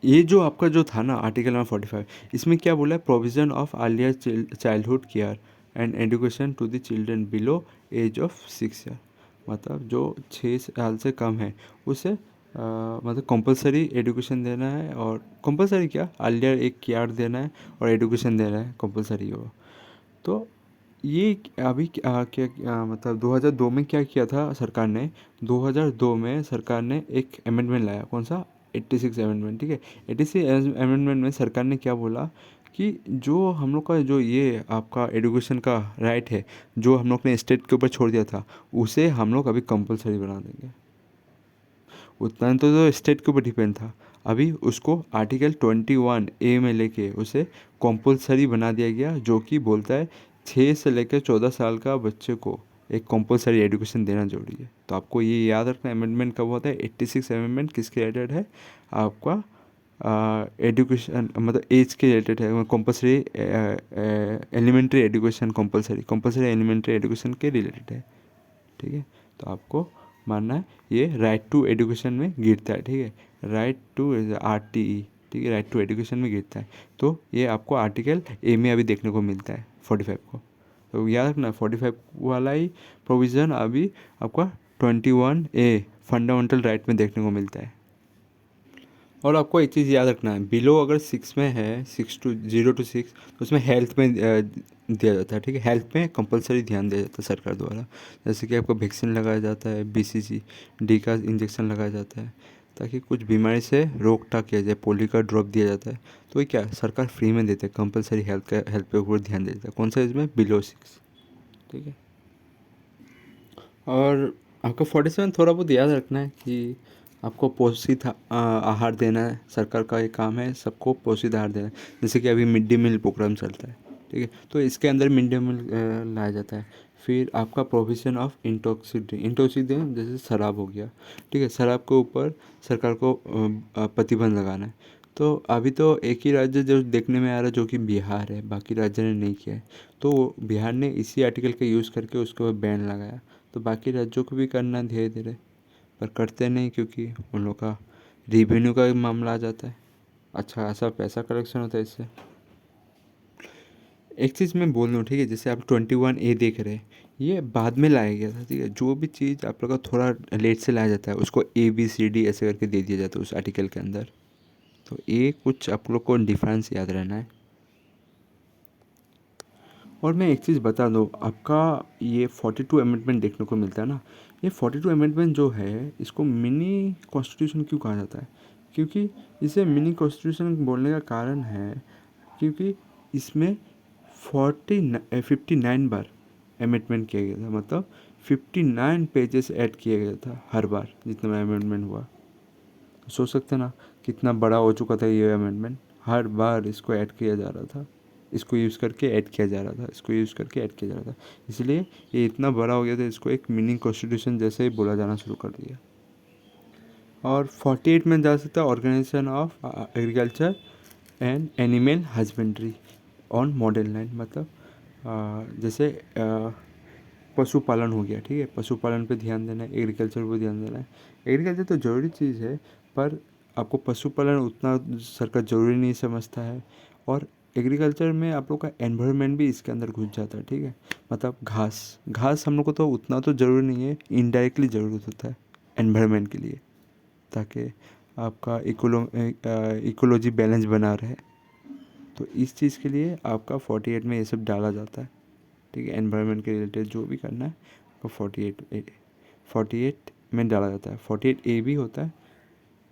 ये जो आपका जो था ना आर्टिकल नंबर 45, इसमें क्या बोला है, provision of earlier childhood care and education to the children below age of 6 year, मतलब जो 6 साल से कम है उसे मतलब कंपलसरी एजुकेशन देना है, और कंपलसरी क्या, अर्लियर एक केयर देना है और एजुकेशन देना है, कंपलसरी हो। तो ये अभी क्या मतलब 2002 में क्या किया था सरकार ने, 2002 में सरकार ने एक अमेंडमेंट लाया, कौन सा, 86 अमेंडमेंट, ठीक है। 86 अमेंडमेंट में सरकार ने क्या बोला कि जो हम लोग का जो ये आपका एजुकेशन का राइट है, जो हम लोग ने स्टेट के ऊपर छोड़ दिया था, उसे हम लोग अभी कंपलसरी बना देंगे। उतना तो स्टेट के ऊपर डिपेंड था, अभी उसको आर्टिकल 21A में लेके उसे कंपलसरी बना दिया गया, जो कि बोलता है 6 से लेकर 14 साल का बच्चे को एक कंपलसरी एजुकेशन देना जरूरी है। तो आपको ये याद रखना, अमेंडमेंट कब होता है, 86 अमेंडमेंट किसके रिलेटेड है, आपका एजुकेशन मतलब एज के रिलेटेड है, compulsory elementary education, compulsory compulsory elementary education के रिलेटेड है, ठीक है। तो आपको मानना है ये राइट टू एजुकेशन में गिरता है, ठीक है, राइट टू RTE, ठीक है, राइट टू एजुकेशन में गिरता है। तो ये आपको आर्टिकल ए में अभी देखने को मिलता है 45 को। तो याद रखना 45 वाला ही प्रोविज़न अभी आपका 21A फंडामेंटल राइट में देखने को मिलता है। और आपको एक चीज़ याद रखना है, बिलो अगर 6 में है, 0 to 6, तो उसमें हेल्थ में दिया जाता है, ठीक है। हेल्थ में कंपलसरी ध्यान दिया जाता है सरकार द्वारा। जैसे कि आपको वैक्सीन लगाया जाता है, BCG डी का इंजेक्शन लगाया जाता है, ताकि कुछ बीमारी से रोक टाक किया जाए। पोलियो का ड्रॉप दिया जाता है। तो ये क्या सरकार फ्री में देते हैं, कंपलसरी हेल्थ पे ऊपर ध्यान देता है। कौन सा इसमें, बिलो 6, ठीक है। और आपको 47 थोड़ा बहुत याद रखना है कि आपको पोषित आहार देना है। सरकार का ये काम है सबको पोषित आहार देना है। जैसे कि अभी मिड डे मील प्रोग्राम चलता है, ठीक है, तो इसके अंदर मिड डे मील लाया जाता है। फिर आपका प्रोविज़न ऑफ इंटॉक्सिकेंट जैसे शराब हो गया, ठीक है, शराब के ऊपर सरकार को प्रतिबंध लगाना है। तो अभी तो एक ही राज्य जो देखने में आ रहा है, जो कि बिहार है, बाकी राज्य ने नहीं किया है। तो बिहार ने इसी आर्टिकल का यूज़ करके उसके ऊपर बैन लगाया। तो बाकी राज्यों को भी करना धीरे धीरे, पर करते नहीं, क्योंकि उन लोग का रेवेन्यू का भी मामला आ जाता है, अच्छा खासा पैसा कलेक्शन होता है इससे। एक चीज़ मैं बोल दूँ, ठीक है, जैसे आप 21A देख रहे हैं, ये बाद में लाया गया था, ठीक है। जो भी चीज़ आप लोग का थोड़ा लेट से लाया जाता है, उसको ABCD ऐसे करके दे दिया जाता है उस आर्टिकल के अंदर। तो ये कुछ आप लोग को डिफरेंस याद रहना है। और मैं एक चीज़ बता दूँ, आपका ये 42 अमेंडमेंट देखने को मिलता है ना, ये 42 अमेंडमेंट जो है, इसको मिनी कॉन्स्टिट्यूशन क्यों कहा जाता है? क्योंकि इसे मिनी कॉन्स्टिट्यूशन बोलने का कारण है क्योंकि इसमें 59 बार अमेंडमेंट किया गया था, मतलब 59 पेजेस ऐड किया गया था हर बार जितना अमेंडमेंट हुआ। तो सोच सकते ना कितना बड़ा हो चुका था ये अमेंडमेंट, हर बार इसको ऐड किया जा रहा था, इसको यूज़ करके ऐड किया जा रहा था, इसको यूज़ करके ऐड किया जा रहा था। इसलिए ये इतना बड़ा हो गया था, इसको एक मिनी कॉन्स्टिट्यूशन जैसे ही बोला जाना शुरू कर दिया। और 48 में जा सकता है organisation of agriculture and animal husbandry on modern land, मतलब जैसे पशुपालन हो गया, ठीक है, पशुपालन पे ध्यान देना है, एग्रीकल्चर पे ध्यान देना है। एग्रीकल्चर तो ज़रूरी चीज़ है, पर आपको पशुपालन उतना सरकार ज़रूरी नहीं समझता है। और एग्रीकल्चर में आप लोग का एनवायरनमेंट भी इसके अंदर घुस जाता है, ठीक है। मतलब घास घास हम लोग को तो उतना तो ज़रूरी नहीं है, इनडायरेक्टली ज़रूरत होता है एनवायरनमेंट के लिए, ताकि आपका इकोलॉजी बैलेंस बना रहे। तो इस चीज़ के लिए आपका 48 में ये सब डाला जाता है, ठीक है। एनवायरनमेंट के रिलेटेड जो भी करना है वो 48 में डाला जाता है। 48A भी होता है,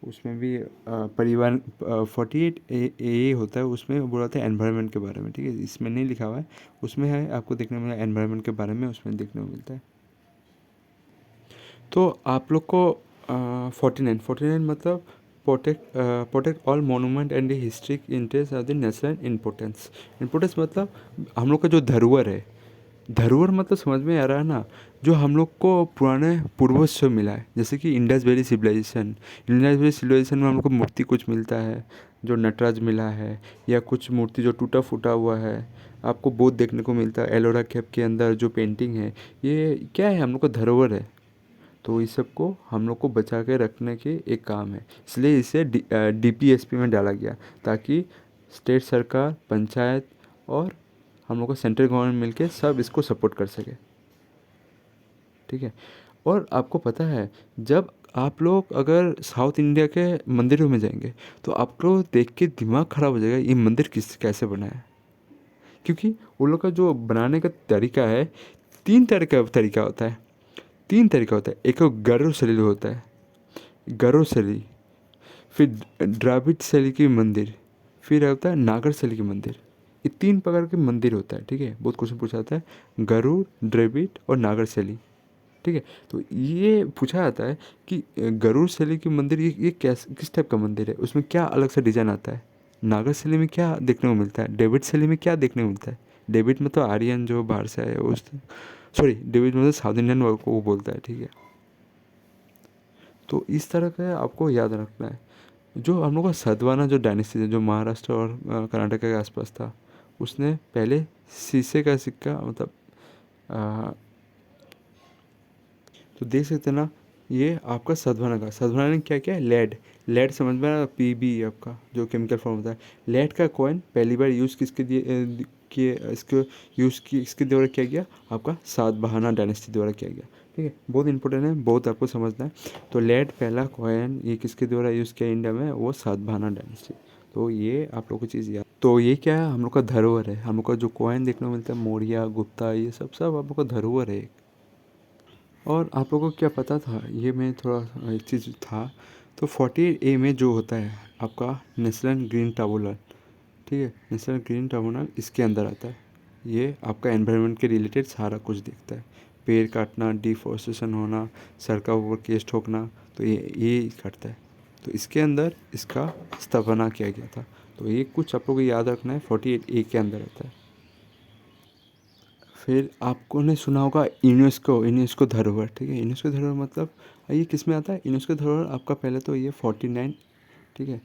उसमें भी परिवार 48A होता है, उसमें बोला था एनवायरनमेंट के बारे में, ठीक है। इसमें नहीं लिखा हुआ है, उसमें है, आपको देखने में एनवायरनमेंट के बारे में उसमें देखने को मिलता है। तो आप लोग को 49 मतलब protect all monument and historic interest of the national importance मतलब हम लोग का जो धरोहर है, धरोहर मतलब समझ में आ रहा है ना, जो हम लोग को पुराने पूर्वज से मिला है। जैसे कि इंडस वैली सिविलाइजेशन में हम लोग को मूर्ति कुछ मिलता है, जो नटराज मिला है, या कुछ मूर्ति जो टूटा फूटा हुआ है, आपको बुद्ध देखने को मिलता है। एलोरा केव के अंदर जो पेंटिंग है, ये क्या है, हम लोग का धरोहर है। तो इस सब को हम लोग को बचा के रखने के एक काम है, इसलिए इसे DPSP में डाला गया, ताकि स्टेट सरकार, पंचायत और हम लोग को सेंट्रल गवर्नमेंट मिलके सब इसको सपोर्ट कर सके, ठीक है। और आपको पता है, जब आप लोग अगर साउथ इंडिया के मंदिरों में जाएंगे, तो आपको देख के दिमाग ख़राब हो जाएगा, ये मंदिर कैसे बना है। क्योंकि उन लोग का जो बनाने का तरीका है, 3 तरीका होता है। 3 तरीका होता है, एक गरुड़ शैली होता है, गरुड़ शैली, फिर द्राविड शैली की मंदिर, फिर होता है नागर शैली की मंदिर। ये 3 प्रकार के मंदिर होता है, ठीक है। बहुत क्वेश्चन पूछा जाता है, गरुड़, द्रविड़ और नागर शैली, ठीक है। तो ये पूछा जाता है कि गरुड़ शैली की मंदिर ये किस टाइप का मंदिर है, उसमें क्या अलग सा डिज़ाइन आता है। नागर शैली में क्या देखने को मिलता है, डेविड शैली में क्या देखने को मिलता है। डेविड में तो आर्यन जो बाहर से आए उस, सॉरी, डेविड मतलब साउथ इंडियन को वो बोलता है, ठीक है। तो इस तरह का आपको याद रखना है। जो हम लोग का सतवाना जो डायनेस्टी है, जो महाराष्ट्र और कर्नाटक के आसपास था, उसने पहले शीशे का सिक्का, मतलब तो देख सकते हैं ना, ये आपका सद्भावना ने क्या किया, लेड समझ में आ रहा, PB आपका जो केमिकल फॉर्म होता है। लेड का कॉइन पहली बार यूज़ किसके किए, इसको यूज़ की इसके द्वारा किया गया, आपका सातवाहना डायनेस्टी द्वारा किया गया। ठीक है, बहुत इंपॉर्टेंट है, बहुत आपको समझना है। तो लेड पहला कॉइन ये किसके द्वारा यूज़ किया इंडिया में, वो सातवाहन डायनेस्टी। तो ये आप लोग को चीज़ याद। तो ये क्या है, हम लोग का धरोहर है, हम लोग का जो कॉइन देखने को मिलता है मौर्य गुप्ता ये सब सब आप लोग का धरोहर है। और आप लोगों को क्या पता था, ये मैं थोड़ा एक चीज़ था। तो 48A में जो होता है आपका नेशनल ग्रीन ट्रिब्यूनल, ठीक है, नेशनल ग्रीन ट्रिब्यूनल इसके अंदर आता है। ये आपका एनवायरनमेंट के रिलेटेड सारा कुछ देखता है, पेड़ काटना, डिफॉरेस्टेशन होना, सड़कों पर केस ठोकना, तो ये करता है। तो इसके अंदर इसका स्थापना किया गया था। तो ये कुछ आप लोगों को याद रखना है, 48A के अंदर आता है। फिर आपको ने सुना होगा यूनेस्को, यूनेस्को धरोहर, ठीक है, यूनेस्को धरोहर मतलब ये किस में आता है, यूनेस्को धरोहर आपका पहले तो ये 49, ठीक है,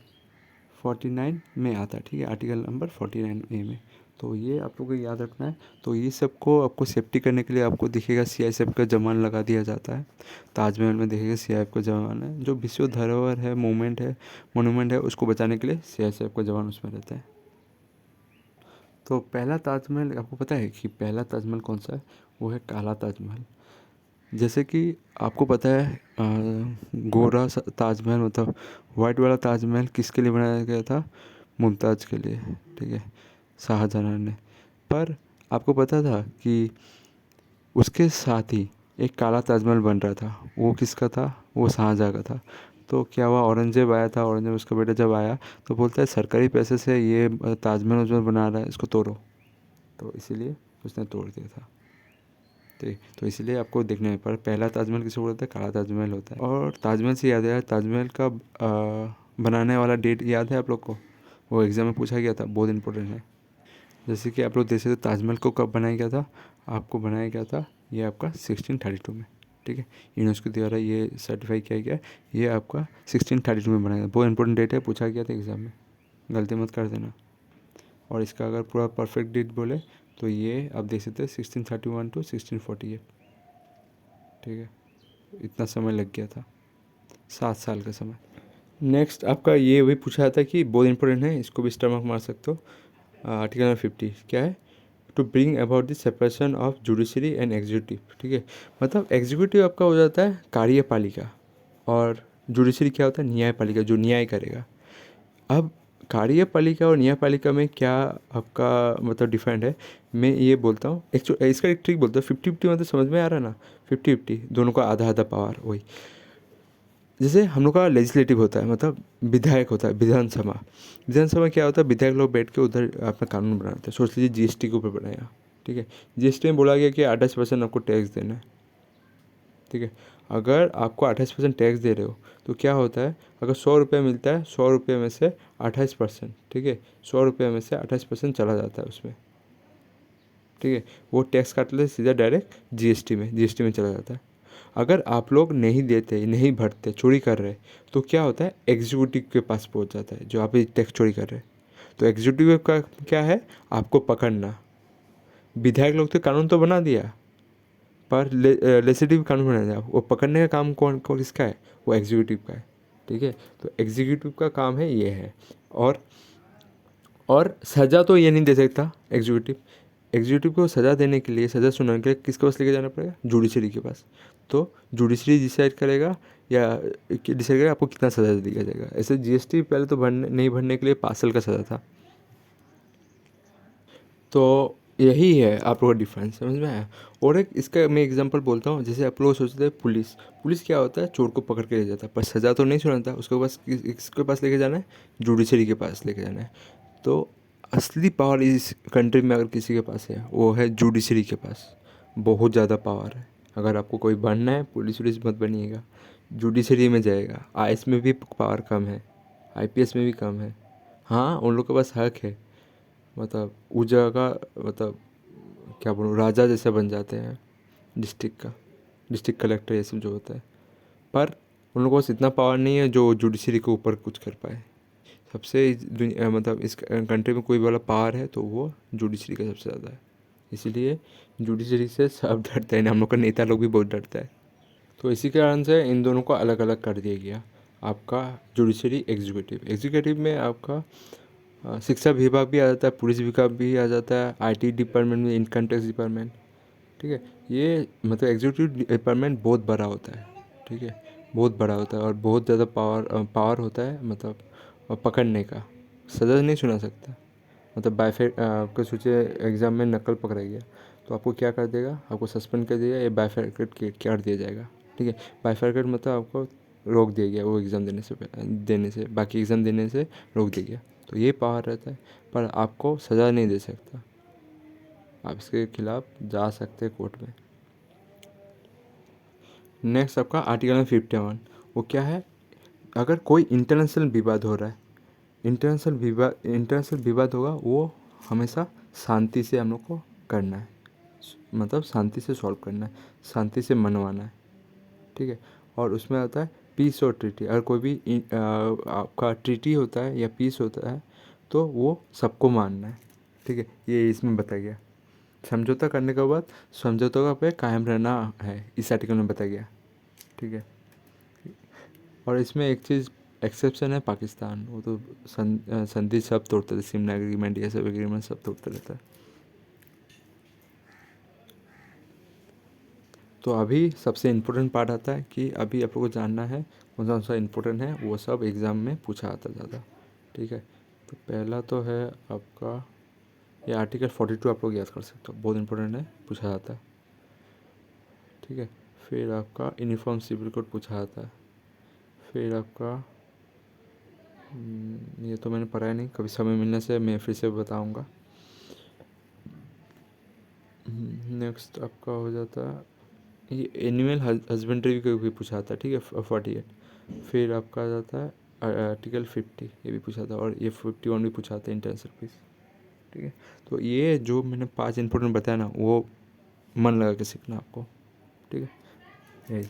49 में आता है, ठीक है, आर्टिकल नंबर 49A में। तो ये आप लोगों को याद रखना है। तो ये सबको आपको सेफ्टी करने के लिए आपको दिखेगा CISF का जवान लगा दिया जाता है। ताजमहल में देखेगा CISF का जवान है, जो विश्व धरोहर है, मोनूमेंट है, उसको बचाने के लिए CISF का जवान उसमें रहता है। तो पहला ताजमहल आपको पता है कि पहला ताजमहल कौन सा है, वो है काला ताजमहल। जैसे कि आपको पता है ताजमहल मतलब वाइट वाला ताजमहल किसके लिए बनाया गया था, मुमताज़ के लिए, ठीक है, शाहजहां ने। पर आपको पता था कि उसके साथ ही एक काला ताजमहल बन रहा था, वो किसका था, वो शाहजहां का था। तो क्या हुआ, औरंगजेब आया था, औरंगजेब उसका बेटा जब आया तो बोलता है सरकारी पैसे से ये ताजमहल उजमहल बना रहा है, इसको तोड़ो। तो इसीलिए उसने तोड़ दिया था। तो इसलिए आपको देखने में पर पहला ताजमहल किसे बोलते हैं, काला ताजमहल होता है। और ताजमहल से याद आया, ताजमहल का बनाने वाला डेट याद है आप लोग को, वो एग्ज़ाम में पूछा गया था, बहुत इंपॉर्टेंट है। जैसे कि आप लोग देख सकते ताजमहल को कब बनाया गया था, आपको बनाया गया था ये आपका 1632 में, ठीक है, यूनेस्को द्वारा ये सर्टिफाई किया गया, ये आपका 1632 में बनाया गया। बहुत इंपॉर्टेंट डेट है, पूछा गया था एग्ज़ाम में, गलती मत कर देना। और इसका अगर पूरा परफेक्ट डेट बोले तो ये आप देख सकते हैं 1631 टू 1648, ठीक है, इतना समय लग गया था, 7 साल का समय। नेक्स्ट आपका ये भी पूछा था कि बहुत इंपॉर्टेंट है, इसको भी स्टार मार्क मार सकते हो। आर्टिकल नंबर 50 क्या है, to bring about the separation of judiciary and executive, ठीक है, मतलब एग्जीक्यूटिव आपका हो जाता है कार्यपालिका और जुडिशरी क्या होता है, न्यायपालिका, जो न्याय करेगा। अब कार्यपालिका और न्यायपालिका में क्या आपका मतलब डिफरेंट है, मैं ये बोलता हूँ एक्चुअली इसका एक ट्रिक बोलता हूँ, 50-50 मतलब समझ में आ रहा है ना, 50-50 दोनों का आधा आधा पावर वही। जैसे हम लोग का लेजिस्लेटिव होता है, मतलब विधायक होता है, विधानसभा। विधानसभा क्या होता है, विधायक लोग बैठ के उधर अपना कानून बनाते हैं। सोच लीजिए GST के ऊपर बनाया, ठीक है, GST में बोला गया कि 28% आपको टैक्स देना है, ठीक है। अगर आपको 28% टैक्स दे रहे हो तो क्या होता है, अगर 100 रुपये मिलता है, 100 रुपये में से 28%, ठीक है, 100 रुपये में से 28% चला जाता है उसमें, ठीक है, वो टैक्स काट लेते सीधा डायरेक्ट GST में चला जाता है। अगर आप लोग नहीं देते, नहीं भरते, चोरी कर रहे, तो क्या होता है, एग्जीक्यूटिव के पास पहुंच जाता है, जो आप टैक्स चोरी कर रहे हैं। तो एग्जीक्यूटिव का क्या है, आपको पकड़ना। विधायक लोग तो कानून तो बना दिया, पर लेजिस्लेटिव कानून बना दिया, वो पकड़ने का काम कौन किसका है, वो एग्जीक्यूटिव का है, ठीक है। तो एग्जीक्यूटिव का काम है ये है। और और सज़ा तो ये नहीं दे सकता एग्जीक्यूटिव। एग्जीक्यूटिव को सज़ा देने के लिए, सज़ा सुनाने के लिए किसके पास लेके जाना पड़ेगा, जुडिशरी के पास। तो जुडिशरी डिसाइड करेगा या डिसाइड करेगा आपको कितना सज़ा दिया जाएगा। ऐसे GST पहले तो नहीं भरने के लिए 5 साल का सज़ा था। तो यही है आप लोगों का डिफरेंस, समझ में आया। और एक इसका मैं एग्जांपल बोलता हूँ, जैसे आप लोग सोचते हैं पुलिस, पुलिस क्या होता है, चोर को पकड़ के ले जाता है, पर सज़ा तो नहीं सुनाता, उसके पास किसके पास लेके जाना है, जुडिशरी के पास लेके जाना है। तो असली पावर इस कंट्री में अगर किसी के पास है, वो है जुडिशरी के पास, बहुत ज़्यादा पावर है। अगर आपको कोई बनना है, पुलिस वुलिस मत बनिएगा, जुडिशरी में जाएगा। IAS में भी पावर कम है, IPS में भी कम है। हाँ, उन लोग के पास हक है, मतलब उस जगह का, मतलब क्या बोलूँ, राजा जैसे बन जाते हैं डिस्ट्रिक्ट का, डिस्ट्रिक्ट कलेक्टर ये सब जो होता है। पर उन लोगों के पास इतना पावर नहीं है जो जुडिशरी के ऊपर कुछ कर पाए। सबसे मतलब इस कंट्री में कोई वाला पावर है तो वो जुडिशरी का सबसे ज़्यादा है। इसीलिए जुडिशरी से सब डरते हैं, हम लोग का नेता लोग भी बहुत डरता है। तो इसी कारण से इन दोनों को अलग अलग कर दिया गया, आपका जुडिशरी एग्जीक्यूटिव। एग्जीक्यूटिव में आपका शिक्षा विभाग भी आ जाता है, पुलिस विभाग भी आ जाता है, IT डिपार्टमेंट में, इनकम टैक्स डिपार्टमेंट, ठीक है। ये मतलब एग्जीक्यूटिव डिपार्टमेंट बहुत बड़ा होता है, ठीक है, बहुत बड़ा होता है और बहुत ज़्यादा पावर होता है, मतलब पकड़ने का। सज़ा नहीं सुना सकता। मतलब बाइफेक आपको सोचिए एग्ज़ाम में नकल पकड़ा गया तो आपको क्या कर देगा, आपको सस्पेंड कर दिया या बाइफरकेट कर दिया जाएगा, ठीक है। बाइफरकेट मतलब आपको रोक दिया गया वो एग्ज़ाम देने से बाकी एग्ज़ाम देने से रोक दिया गया। तो ये पावर रहता है, पर आपको सज़ा नहीं दे सकता, आप इसके खिलाफ जा सकते हैं कोर्ट में। नेक्स्ट आपका आर्टिकल नंबर 51, वो क्या है, अगर कोई इंटरनेशनल विवाद हो रहा है, इंटरनेशनल विवाद होगा वो हमेशा शांति से हम लोग को करना है, मतलब शांति से सॉल्व करना है, शांति से मनवाना है, ठीक है। और उसमें आता है पीस और ट्रीटी। अगर कोई भी आपका ट्रीटी होता है या पीस होता है तो वो सबको मानना है, ठीक है। ये इसमें बताया गया। समझौता करने के बाद समझौता का पे कायम रहना है, इस आर्टिकल में बताया गया, ठीक है। और इसमें एक चीज़ एक्सेप्शन है पाकिस्तान, वो तो संधि सब तोड़ते थे, सिमला एग्रीमेंट ये सब एग्रीमेंट सब तोड़ते रहता है। तो अभी सबसे इम्पोर्टेंट पार्ट आता है कि अभी आप लोग को जानना है कौन सा इम्पोर्टेंट है, वो सब एग्ज़ाम में पूछा आता ज़्यादा, ठीक है। तो पहला तो है आपका ये आर्टिकल 42 आप लोग याद कर सकते हो, बहुत इंपॉर्टेंट है, पूछा जाता है, ठीक है। फिर आपका यूनिफॉर्म सिविल कोड पूछा जाता है। फिर आपका ये तो मैंने पढ़ा ही नहीं, कभी समय मिलने से मैं फिर से बताऊंगा। नेक्स्ट आपका हो जाता है ये एनिमल हस्बेंड्री का भी पूछा जाता है, ठीक है, 48। फिर आपका आ जाता है आर्टिकल 50, ये भी पूछा था, और ये 51 भी पूछा था, इंटरनेशनल पीस, ठीक है। तो ये जो मैंने 5 इंपॉर्टेंट बताया ना, वो मन लगा के सीखना आपको, ठीक है, यही।